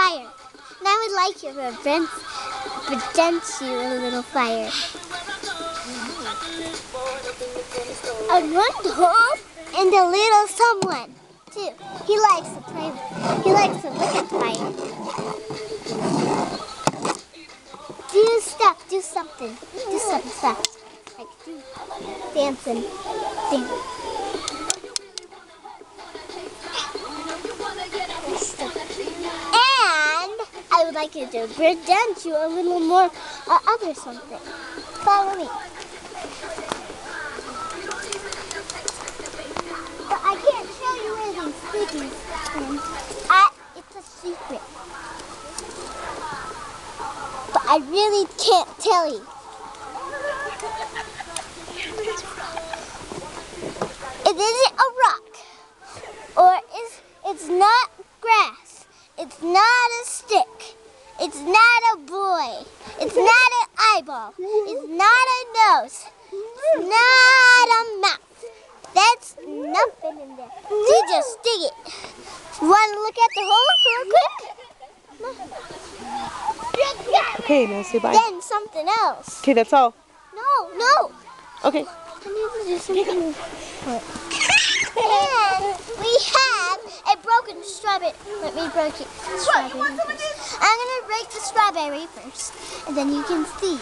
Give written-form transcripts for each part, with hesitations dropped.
fire. And I would like you to present you a little fire. A rundhole and a little someone, too. He likes to play. He likes to look at fire. Do stuff. Do something. Do some stuff. Like do dancing. Dance. And I would like you to present you a little more other something. Follow me. But I can't show you where these stickies it's a secret. But I really can't tell you. It isn't a rock. Or it's not grass. It's not a stick. It's not a boy. It's not an eyeball. It's not a nose. It's not a mouth. That's nothing in there. You just dig it. You want to look at the holes real quick? Okay, now say bye. Then something else. Okay, that's all. No. Okay. I need to do something. And we have a broken strawberry. Let me break it. Strawberry first. I'm going to break the strawberry first. And then you can see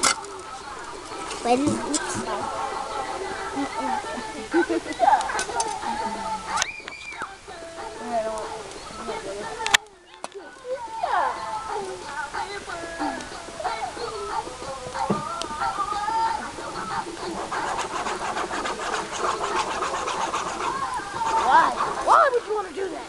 what it looks like. Why would you want to do that?